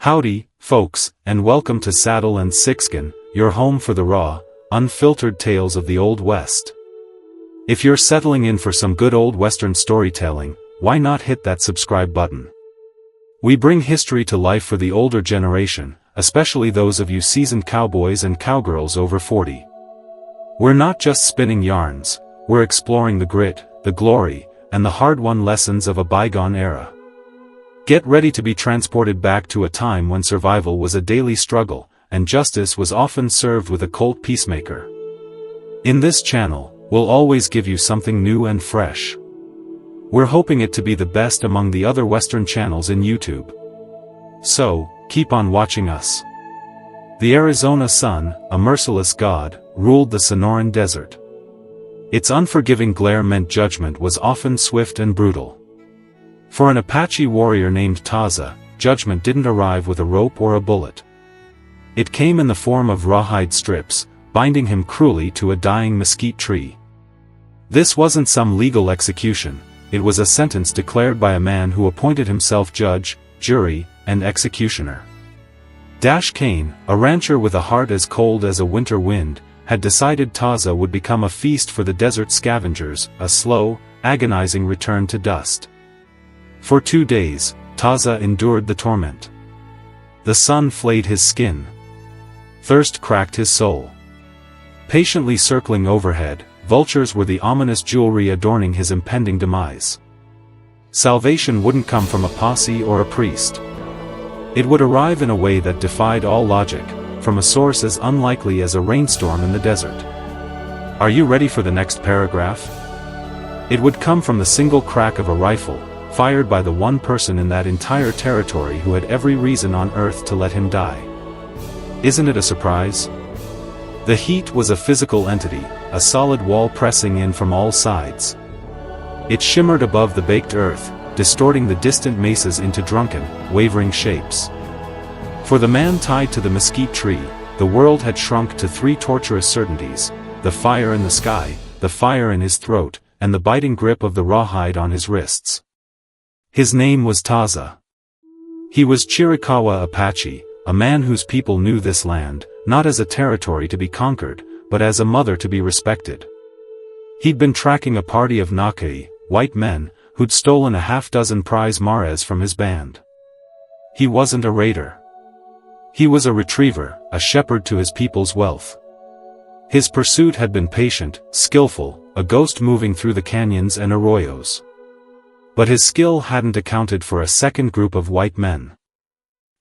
Howdy, folks, and welcome to Saddle and Sixskin, your home for the raw, unfiltered tales of the Old West. If you're settling in for some good old Western storytelling, why not hit that subscribe button? We bring history to life for the older generation, especially those of you seasoned cowboys and cowgirls over 40. We're not just spinning yarns, we're exploring the grit, the glory, and the hard-won lessons of a bygone era. Get ready to be transported back to a time when survival was a daily struggle, and justice was often served with a cold peacemaker. In this channel, we'll always give you something new and fresh. We're hoping it to be the best among the other Western channels in YouTube. So, keep on watching us. The Arizona sun, a merciless god, ruled the Sonoran Desert. Its unforgiving glare meant judgment was often swift and brutal. For an Apache warrior named Taza, judgment didn't arrive with a rope or a bullet. It came in the form of rawhide strips, binding him cruelly to a dying mesquite tree. This wasn't some legal execution, it was a sentence declared by a man who appointed himself judge, jury, and executioner. Cain, a rancher with a heart as cold as a winter wind, had decided Taza would become a feast for the desert scavengers, a slow, agonizing return to dust. For 2 days, Taza endured the torment. The sun flayed his skin. Thirst cracked his soul. Patiently circling overhead, vultures were the ominous jewelry adorning his impending demise. Salvation wouldn't come from a posse or a priest. It would arrive in a way that defied all logic, from a source as unlikely as a rainstorm in the desert. Are you ready for the next paragraph? It would come from the single crack of a rifle, fired by the one person in that entire territory who had every reason on earth to let him die. Isn't it a surprise? The heat was a physical entity, a solid wall pressing in from all sides. It shimmered above the baked earth, distorting the distant mesas into drunken, wavering shapes. For the man tied to the mesquite tree, the world had shrunk to 3 torturous certainties: the fire in the sky, the fire in his throat, and the biting grip of the rawhide on his wrists. His name was Taza. He was Chiricahua Apache, a man whose people knew this land, not as a territory to be conquered, but as a mother to be respected. He'd been tracking a party of Nakai, white men, who'd stolen a half-dozen prize mares from his band. He wasn't a raider. He was a retriever, a shepherd to his people's wealth. His pursuit had been patient, skillful, a ghost moving through the canyons and arroyos. But his skill hadn't accounted for a second group of white men.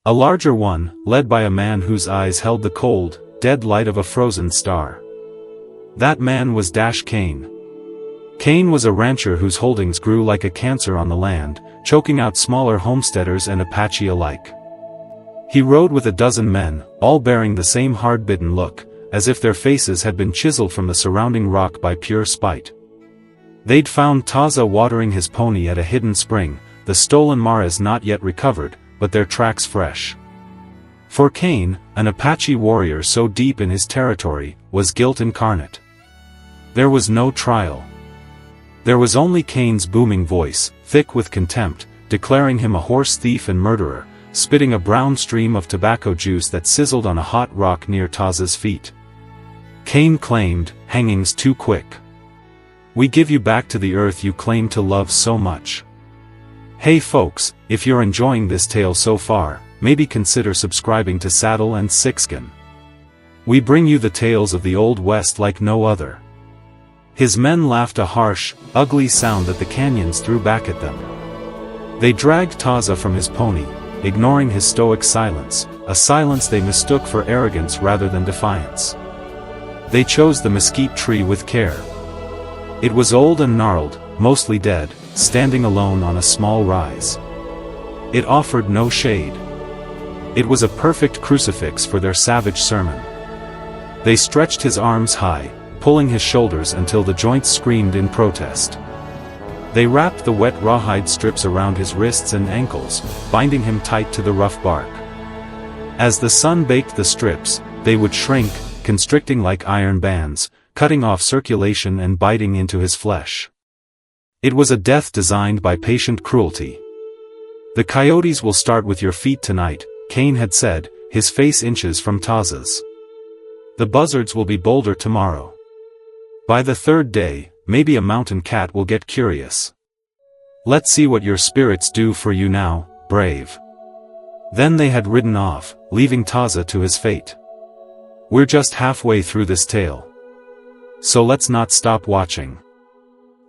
A larger one, led by a man whose eyes held the cold, dead light of a frozen star. That man was Cain. Cain was a rancher whose holdings grew like a cancer on the land, choking out smaller homesteaders and Apache alike. He rode with a dozen men, all bearing the same hard-bitten look, as if their faces had been chiseled from the surrounding rock by pure spite. They'd found Taza watering his pony at a hidden spring, the stolen mares not yet recovered, but their tracks fresh. For Cain, an Apache warrior so deep in his territory, was guilt incarnate. There was no trial. There was only Cain's booming voice, thick with contempt, declaring him a horse thief and murderer, spitting a brown stream of tobacco juice that sizzled on a hot rock near Taza's feet. Cain claimed, "Hanging's too quick. We give you back to the earth you claim to love so much." Hey folks, if you're enjoying this tale so far, maybe consider subscribing to Saddle and Sixskin. We bring you the tales of the Old West like no other. His men laughed a harsh, ugly sound that the canyons threw back at them. They dragged Taza from his pony, ignoring his stoic silence, a silence they mistook for arrogance rather than defiance. They chose the mesquite tree with care. It was old and gnarled, mostly dead, standing alone on a small rise. It offered no shade. It was a perfect crucifix for their savage sermon. They stretched his arms high, pulling his shoulders until the joints screamed in protest. They wrapped the wet rawhide strips around his wrists and ankles, binding him tight to the rough bark. As the sun baked the strips, they would shrink, constricting like iron bands, cutting off circulation and biting into his flesh. It was a death designed by patient cruelty. The coyotes will start with your feet tonight, Cain had said, his face inches from Taza's. The buzzards will be bolder tomorrow. By the third day, maybe a mountain cat will get curious. Let's see what your spirits do for you now, brave. Then they had ridden off, leaving Taza to his fate. We're just halfway through this tale. So let's not stop watching.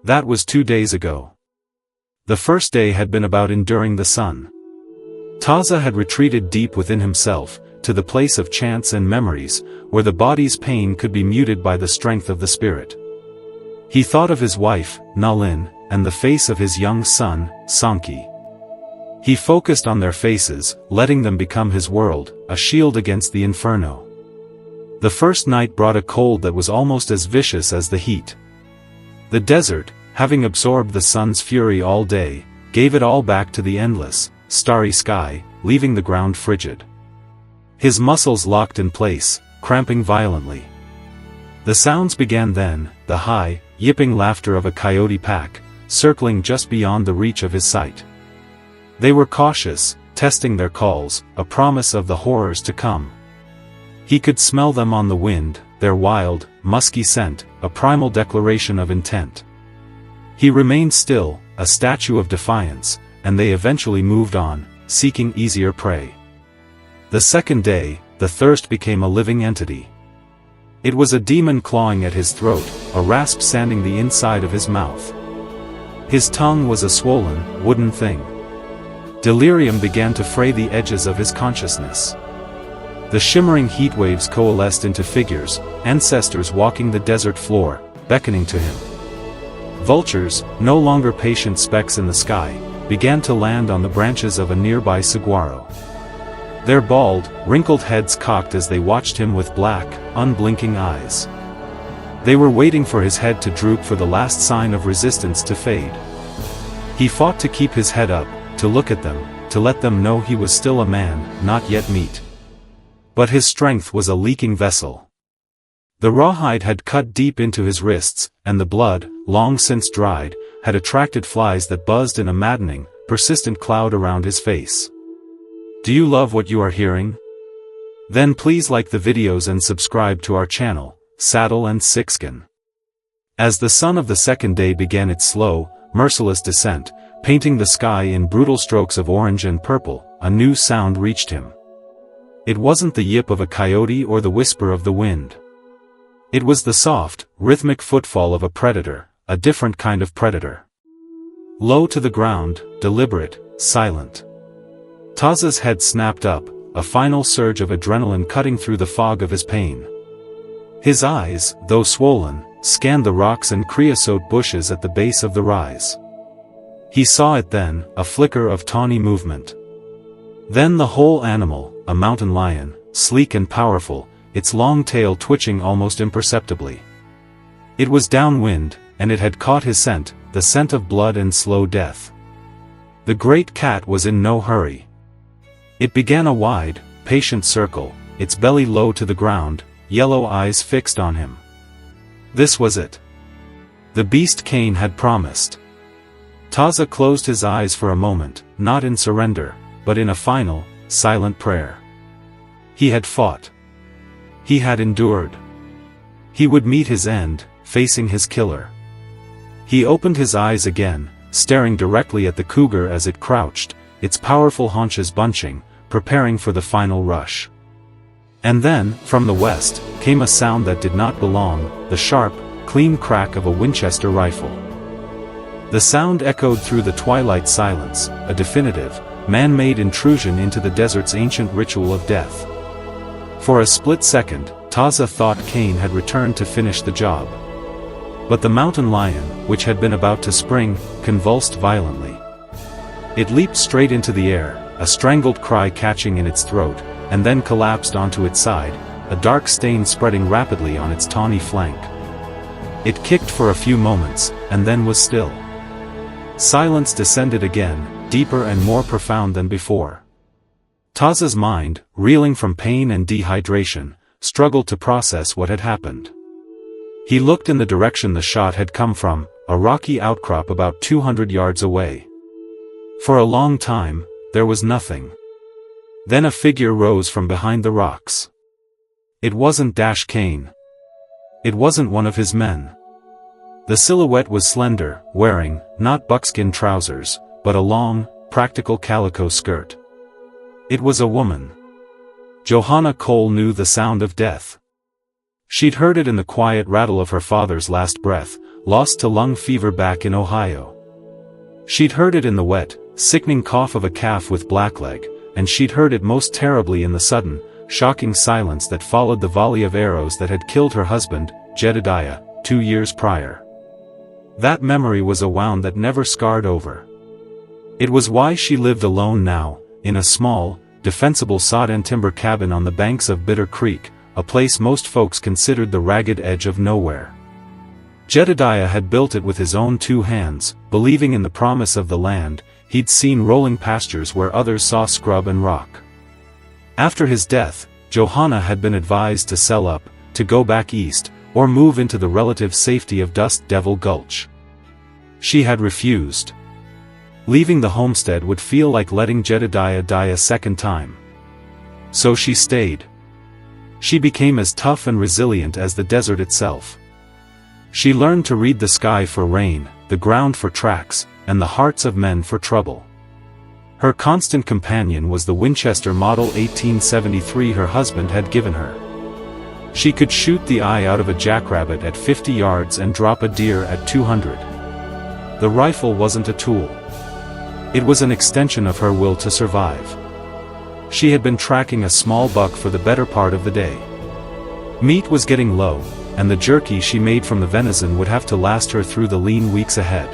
That was 2 days ago. The first day had been about enduring the sun. Taza had retreated deep within himself, to the place of chance and memories, where the body's pain could be muted by the strength of the spirit. He thought of his wife, Nalin, and the face of his young son, Sanki. He focused on their faces, letting them become his world, a shield against the inferno. The first night brought a cold that was almost as vicious as the heat. The desert, having absorbed the sun's fury all day, gave it all back to the endless, starry sky, leaving the ground frigid. His muscles locked in place, cramping violently. The sounds began then, the high, yipping laughter of a coyote pack, circling just beyond the reach of his sight. They were cautious, testing their calls, a promise of the horrors to come. He could smell them on the wind, their wild, musky scent, a primal declaration of intent. He remained still, a statue of defiance, and they eventually moved on, seeking easier prey. The second day, the thirst became a living entity. It was a demon clawing at his throat, a rasp sanding the inside of his mouth. His tongue was a swollen, wooden thing. Delirium began to fray the edges of his consciousness. The shimmering heat waves coalesced into figures, ancestors walking the desert floor, beckoning to him. Vultures, no longer patient specks in the sky, began to land on the branches of a nearby saguaro. Their bald, wrinkled heads cocked as they watched him with black, unblinking eyes. They were waiting for his head to droop, for the last sign of resistance to fade. He fought to keep his head up, to look at them, to let them know he was still a man, not yet meat. But his strength was a leaking vessel. The rawhide had cut deep into his wrists, and the blood, long since dried, had attracted flies that buzzed in a maddening, persistent cloud around his face. Do you love what you are hearing? Then please like the videos and subscribe to our channel, Saddle and Sixskin. As the sun of the second day began its slow, merciless descent, painting the sky in brutal strokes of orange and purple, a new sound reached him. It wasn't the yip of a coyote or the whisper of the wind. It was the soft, rhythmic footfall of a predator, a different kind of predator. Low to the ground, deliberate, silent. Taza's head snapped up, a final surge of adrenaline cutting through the fog of his pain. His eyes, though swollen, scanned the rocks and creosote bushes at the base of the rise. He saw it then, a flicker of tawny movement. Then the whole animal, a mountain lion, sleek and powerful, its long tail twitching almost imperceptibly. It was downwind, and it had caught his scent, the scent of blood and slow death. The great cat was in no hurry. It began a wide, patient circle, its belly low to the ground, yellow eyes fixed on him. This was it. The beast Cain had promised. Taza closed his eyes for a moment, not in surrender, but in a final, silent prayer. He had fought. He had endured. He would meet his end, facing his killer. He opened his eyes again, staring directly at the cougar as it crouched, its powerful haunches bunching, preparing for the final rush. And then, from the west, came a sound that did not belong, the sharp, clean crack of a Winchester rifle. The sound echoed through the twilight silence, a definitive, man-made intrusion into the desert's ancient ritual of death. For a split second, Taza thought Cain had returned to finish the job. But the mountain lion, which had been about to spring, convulsed violently. It leaped straight into the air, a strangled cry catching in its throat, and then collapsed onto its side, a dark stain spreading rapidly on its tawny flank. It kicked for a few moments, and then was still. Silence descended again, deeper and more profound than before. Taza's mind, reeling from pain and dehydration, struggled to process what had happened. He looked in the direction the shot had come from, a rocky outcrop about 200 yards away. For a long time, there was nothing. Then a figure rose from behind the rocks. It wasn't Cain. It wasn't one of his men. The silhouette was slender, wearing, not buckskin trousers, but a long, practical calico skirt. It was a woman. Johanna Cole knew the sound of death. She'd heard it in the quiet rattle of her father's last breath, lost to lung fever back in Ohio. She'd heard it in the wet, sickening cough of a calf with blackleg, and she'd heard it most terribly in the sudden, shocking silence that followed the volley of arrows that had killed her husband, Jedediah, 2 years prior. That memory was a wound that never scarred over. It was why she lived alone now, in a small, defensible sod and timber cabin on the banks of Bitter Creek, a place most folks considered the ragged edge of nowhere. Jedediah had built it with his own 2 hands, believing in the promise of the land. He'd seen rolling pastures where others saw scrub and rock. After his death, Johanna had been advised to sell up, to go back east, or move into the relative safety of Dust Devil Gulch. She had refused. Leaving the homestead would feel like letting Jedediah die a second time. So she stayed. She became as tough and resilient as the desert itself. She learned to read the sky for rain, the ground for tracks, and the hearts of men for trouble. Her constant companion was the Winchester Model 1873 her husband had given her. She could shoot the eye out of a jackrabbit at 50 yards and drop a deer at 200. The rifle wasn't a tool. It was an extension of her will to survive. She had been tracking a small buck for the better part of the day. Meat was getting low, and the jerky she made from the venison would have to last her through the lean weeks ahead.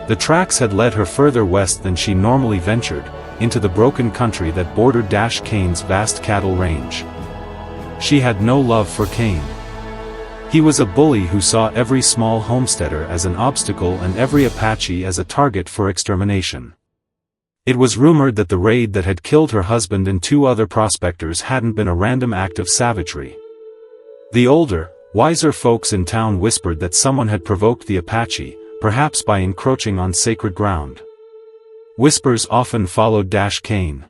The tracks had led her further west than she normally ventured, into the broken country that bordered Cain's vast cattle range. She had no love for Cain. He was a bully who saw every small homesteader as an obstacle and every Apache as a target for extermination. It was rumored that the raid that had killed her husband and 2 other prospectors hadn't been a random act of savagery. The older, wiser folks in town whispered that someone had provoked the Apache, perhaps by encroaching on sacred ground. Whispers often followed Cain.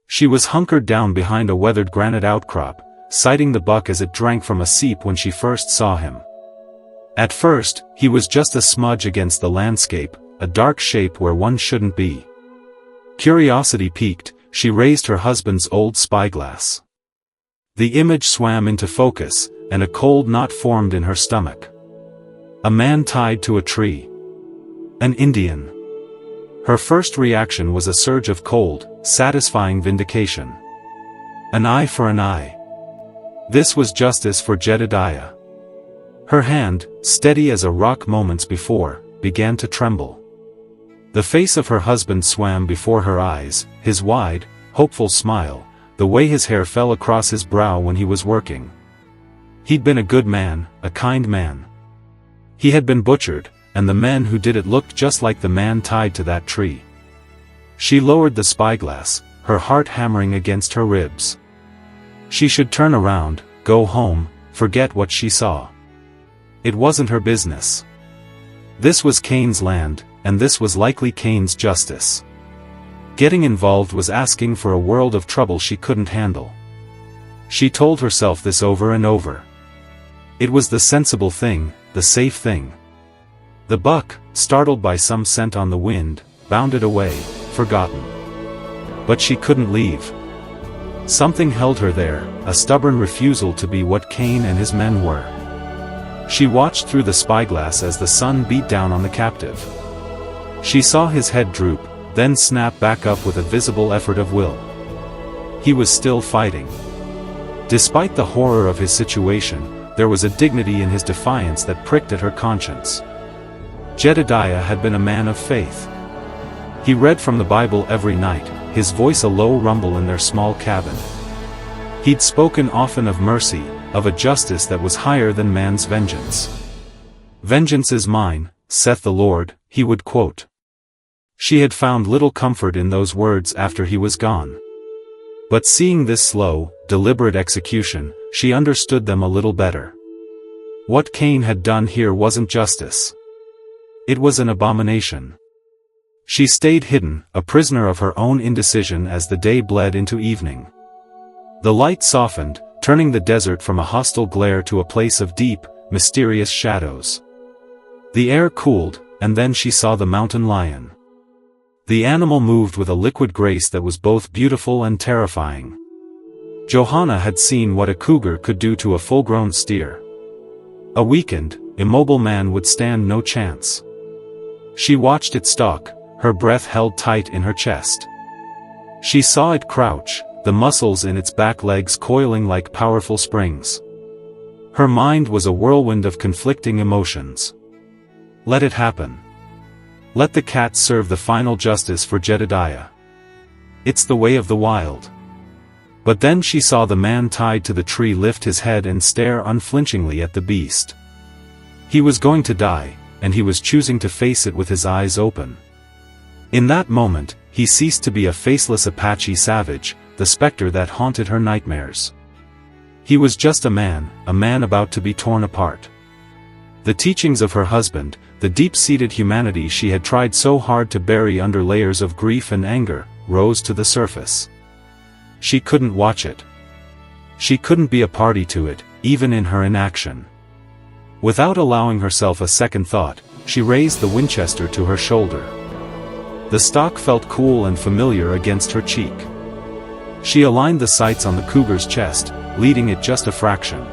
She was hunkered down behind a weathered granite outcrop, sighting the buck as it drank from a seep when she first saw him. At first, he was just a smudge against the landscape, a dark shape where one shouldn't be. Curiosity piqued, she raised her husband's old spyglass. The image swam into focus, and a cold knot formed in her stomach. A man tied to a tree. An Indian. Her first reaction was a surge of cold, satisfying vindication. An eye for an eye. This was justice for Jedediah. Her hand, steady as a rock moments before, began to tremble. The face of her husband swam before her eyes, his wide, hopeful smile, the way his hair fell across his brow when he was working. He'd been a good man, a kind man. He had been butchered, and the men who did it looked just like the man tied to that tree. She lowered the spyglass, her heart hammering against her ribs. She should turn around, go home, forget what she saw. It wasn't her business. This was Cain's land, and this was likely Cain's justice. Getting involved was asking for a world of trouble she couldn't handle. She told herself this over and over. It was the sensible thing, the safe thing. The buck, startled by some scent on the wind, bounded away, forgotten. But she couldn't leave. Something held her there, a stubborn refusal to be what Cain and his men were. She watched through the spyglass as the sun beat down on the captive. She saw his head droop, then snap back up with a visible effort of will. He was still fighting. Despite the horror of his situation, there was a dignity in his defiance that pricked at her conscience. Jedediah had been a man of faith. He read from the Bible every night, his voice a low rumble in their small cabin. He'd spoken often of mercy, of a justice that was higher than man's vengeance. "Vengeance is mine, saith the Lord," he would quote. She had found little comfort in those words after he was gone. But seeing this slow, deliberate execution, she understood them a little better. What Cain had done here wasn't justice. It was an abomination. She stayed hidden, a prisoner of her own indecision as the day bled into evening. The light softened, turning the desert from a hostile glare to a place of deep, mysterious shadows. The air cooled, and then she saw the mountain lion. The animal moved with a liquid grace that was both beautiful and terrifying. Johanna had seen what a cougar could do to a full-grown steer. A weakened, immobile man would stand no chance. She watched it stalk, her breath held tight in her chest. She saw it crouch, the muscles in its back legs coiling like powerful springs. Her mind was a whirlwind of conflicting emotions. Let it happen. Let the cat serve the final justice for Jedediah. It's the way of the wild. But then she saw the man tied to the tree lift his head and stare unflinchingly at the beast. He was going to die, and he was choosing to face it with his eyes open. In that moment, he ceased to be a faceless Apache savage, the specter that haunted her nightmares. He was just a man about to be torn apart. The teachings of her husband, the deep-seated humanity she had tried so hard to bury under layers of grief and anger, rose to the surface. She couldn't watch it. She couldn't be a party to it, even in her inaction. Without allowing herself a second thought, she raised the Winchester to her shoulder. The stock felt cool and familiar against her cheek. She aligned the sights on the cougar's chest, leading it just a fraction.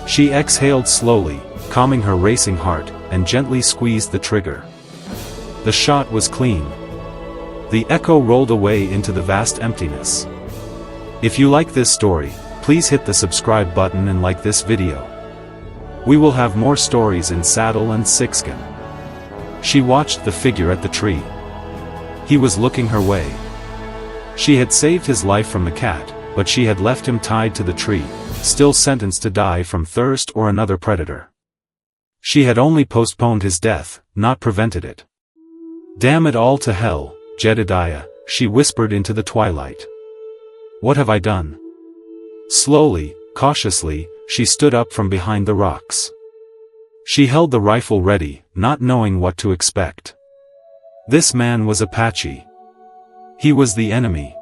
She exhaled slowly, calming her racing heart, and gently squeezed the trigger. The shot was clean. The echo rolled away into the vast emptiness. If you like this story, please hit the subscribe button and like this video. We will have more stories in Saddle and Sixskin. She watched the figure at the tree. He was looking her way. She had saved his life from the cat, but she had left him tied to the tree, still sentenced to die from thirst or another predator. She had only postponed his death, not prevented it. Damn it all to hell, Jedediah, she whispered into the twilight. What have I done? Slowly, cautiously, she stood up from behind the rocks. She held the rifle ready, not knowing what to expect. This man was Apache. He was the enemy.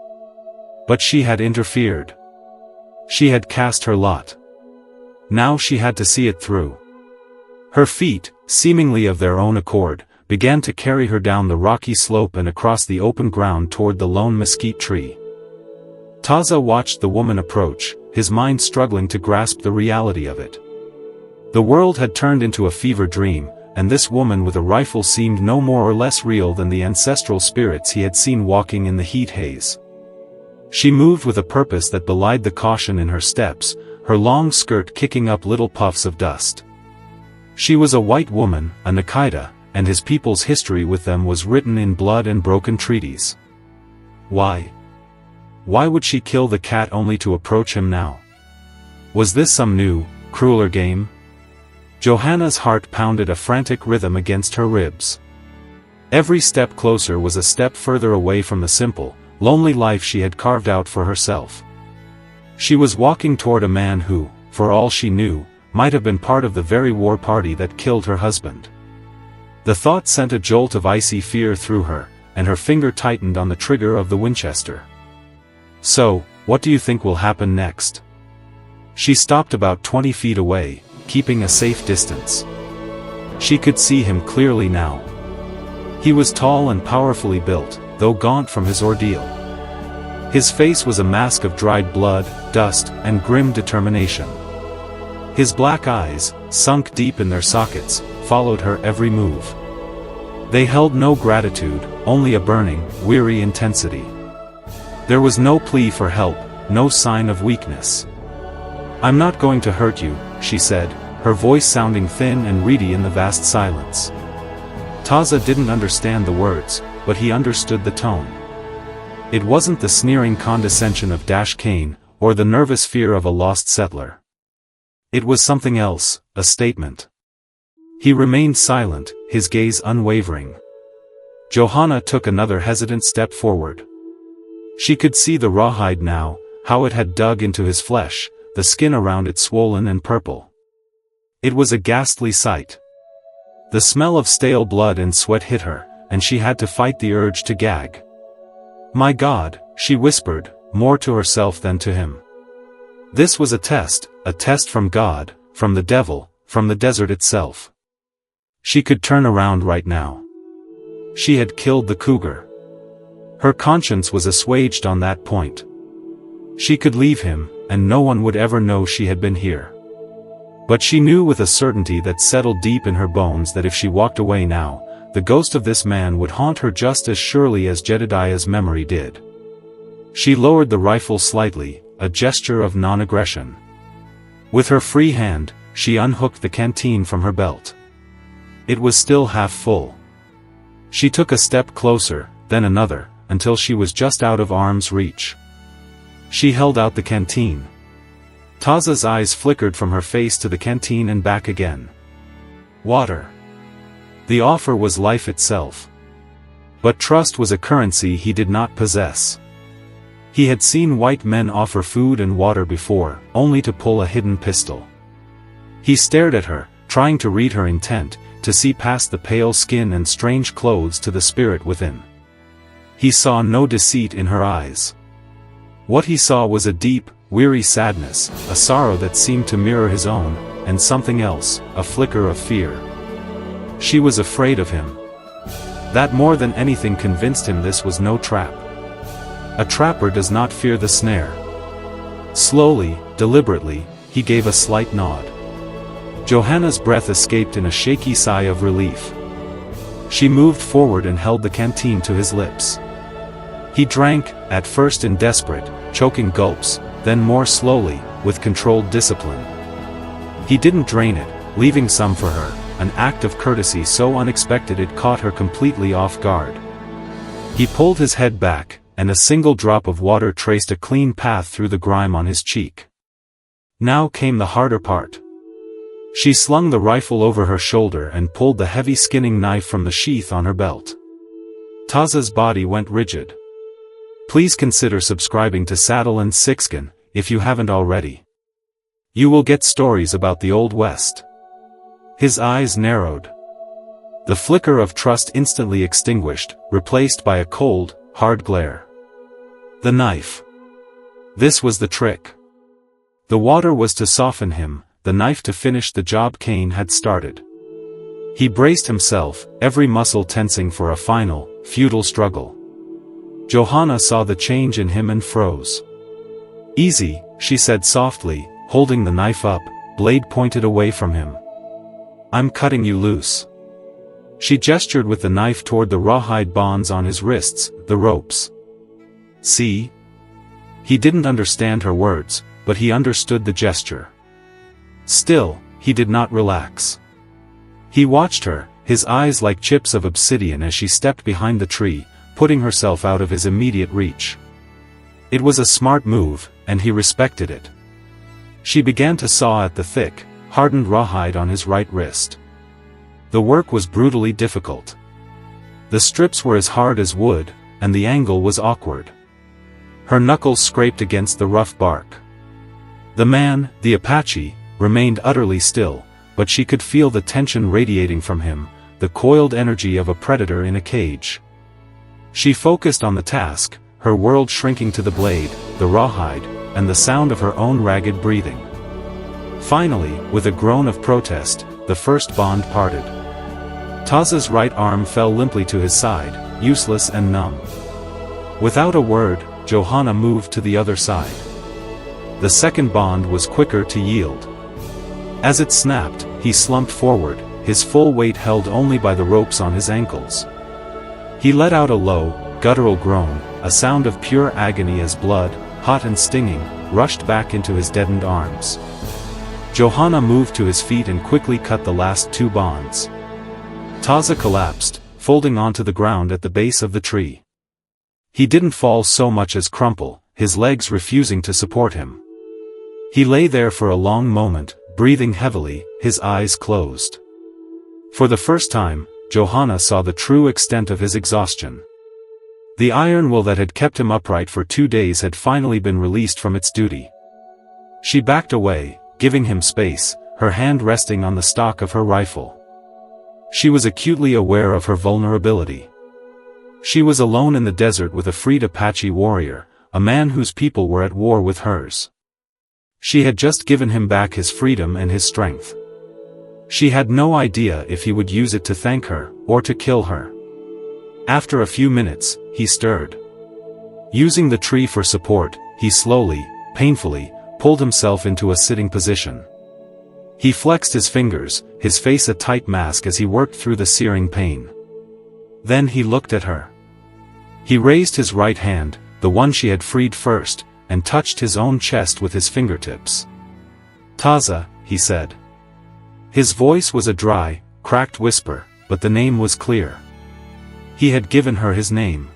But she had interfered. She had cast her lot. Now she had to see it through. Her feet, seemingly of their own accord, began to carry her down the rocky slope and across the open ground toward the lone mesquite tree. Taza watched the woman approach, his mind struggling to grasp the reality of it. The world had turned into a fever dream, and this woman with a rifle seemed no more or less real than the ancestral spirits he had seen walking in the heat haze. She moved with a purpose that belied the caution in her steps, her long skirt kicking up little puffs of dust. She was a white woman, a Nikita, and his people's history with them was written in blood and broken treaties. Why? Why would she kill the cat only to approach him now? Was this some new, crueler game? Johanna's heart pounded a frantic rhythm against her ribs. Every step closer was a step further away from the simple, lonely life she had carved out for herself. She was walking toward a man who, for all she knew, might have been part of the very war party that killed her husband. The thought sent a jolt of icy fear through her, and her finger tightened on the trigger of the Winchester. So, what do you think will happen next? She stopped about 20 feet away, keeping a safe distance. She could see him clearly now. He was tall and powerfully built, though gaunt from his ordeal. His face was a mask of dried blood, dust, and grim determination. His black eyes, sunk deep in their sockets, followed her every move. They held no gratitude, only a burning, weary intensity. There was no plea for help, no sign of weakness. "I'm not going to hurt you," she said, her voice sounding thin and reedy in the vast silence. Taza didn't understand the words, but he understood the tone. It wasn't the sneering condescension of Cain, or the nervous fear of a lost settler. It was something else, a statement. He remained silent, his gaze unwavering. Johanna took another hesitant step forward. She could see the rawhide now, how it had dug into his flesh, the skin around it swollen and purple. It was a ghastly sight. The smell of stale blood and sweat hit her, and she had to fight the urge to gag. "My God," she whispered, more to herself than to him. This was a test from God, from the devil, from the desert itself. She could turn around right now. She had killed the cougar. Her conscience was assuaged on that point. She could leave him, and no one would ever know she had been here. But she knew with a certainty that settled deep in her bones that if she walked away now, the ghost of this man would haunt her just as surely as Jedediah's memory did. She lowered the rifle slightly, a gesture of non-aggression. With her free hand, she unhooked the canteen from her belt. It was still half full. She took a step closer, then another, until she was just out of arm's reach. She held out the canteen. Taza's eyes flickered from her face to the canteen and back again. Water. The offer was life itself. But trust was a currency he did not possess. He had seen white men offer food and water before, only to pull a hidden pistol. He stared at her, trying to read her intent, to see past the pale skin and strange clothes to the spirit within. He saw no deceit in her eyes. What he saw was a deep, weary sadness, a sorrow that seemed to mirror his own, and something else, a flicker of fear. She was afraid of him. That more than anything convinced him this was no trap. A trapper does not fear the snare. Slowly, deliberately, he gave a slight nod. Johanna's breath escaped in a shaky sigh of relief. She moved forward and held the canteen to his lips. He drank, at first in desperate, choking gulps, then more slowly, with controlled discipline. He didn't drain it, leaving some for her, an act of courtesy so unexpected it caught her completely off guard. He pulled his head back, and a single drop of water traced a clean path through the grime on his cheek. Now came the harder part. She slung the rifle over her shoulder and pulled the heavy skinning knife from the sheath on her belt. Taza's body went rigid. Please consider subscribing to Saddle and Sixskin, if you haven't already. You will get stories about the Old West. His eyes narrowed. The flicker of trust instantly extinguished, replaced by a cold, hard glare. The knife. This was the trick. The water was to soften him, the knife to finish the job Cain had started. He braced himself, every muscle tensing for a final, futile struggle. Johanna saw the change in him and froze. "Easy," she said softly, holding the knife up, blade pointed away from him. "I'm cutting you loose." She gestured with the knife toward the rawhide bonds on his wrists, the ropes. "See?" He didn't understand her words, but he understood the gesture. Still, he did not relax. He watched her, his eyes like chips of obsidian as she stepped behind the tree, putting herself out of his immediate reach. It was a smart move, and he respected it. She began to saw at the thick, hardened rawhide on his right wrist. The work was brutally difficult. The strips were as hard as wood, and the angle was awkward. Her knuckles scraped against the rough bark. The man, the Apache, remained utterly still, but she could feel the tension radiating from him, the coiled energy of a predator in a cage. She focused on the task, her world shrinking to the blade, the rawhide, and the sound of her own ragged breathing. Finally, with a groan of protest, the first bond parted. Taza's right arm fell limply to his side, useless and numb. Without a word, Johanna moved to the other side. The second bond was quicker to yield. As it snapped, he slumped forward, his full weight held only by the ropes on his ankles. He let out a low, guttural groan, a sound of pure agony as blood, hot and stinging, rushed back into his deadened arms. Johanna moved to his feet and quickly cut the last two bonds. Taza collapsed, folding onto the ground at the base of the tree. He didn't fall so much as crumple, his legs refusing to support him. He lay there for a long moment, breathing heavily, his eyes closed. For the first time, Johanna saw the true extent of his exhaustion. The iron will that had kept him upright for 2 days had finally been released from its duty. She backed away, giving him space, her hand resting on the stock of her rifle. She was acutely aware of her vulnerability. She was alone in the desert with a freed Apache warrior, a man whose people were at war with hers. She had just given him back his freedom and his strength. She had no idea if he would use it to thank her, or to kill her. After a few minutes, he stirred. Using the tree for support, he slowly, painfully, pulled himself into a sitting position. He flexed his fingers, his face a tight mask as he worked through the searing pain. Then he looked at her. He raised his right hand, the one she had freed first, and touched his own chest with his fingertips. "Taza," he said. His voice was a dry, cracked whisper, but the name was clear. He had given her his name.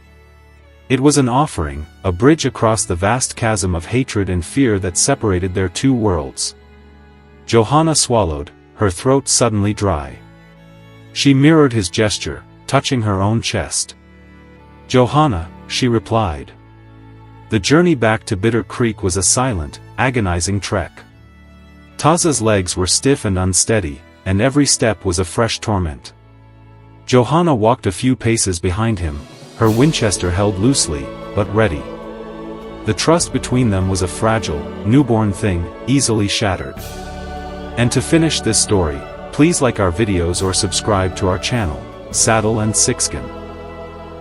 It was an offering, a bridge across the vast chasm of hatred and fear that separated their two worlds. Johanna swallowed, her throat suddenly dry. She mirrored his gesture, touching her own chest. "Johanna," she replied. The journey back to Bitter Creek was a silent, agonizing trek. Taza's legs were stiff and unsteady, and every step was a fresh torment. Johanna walked a few paces behind him, her Winchester held loosely, but ready. The trust between them was a fragile, newborn thing, easily shattered. And to finish this story, please like our videos or subscribe to our channel, Saddle and Sixskin.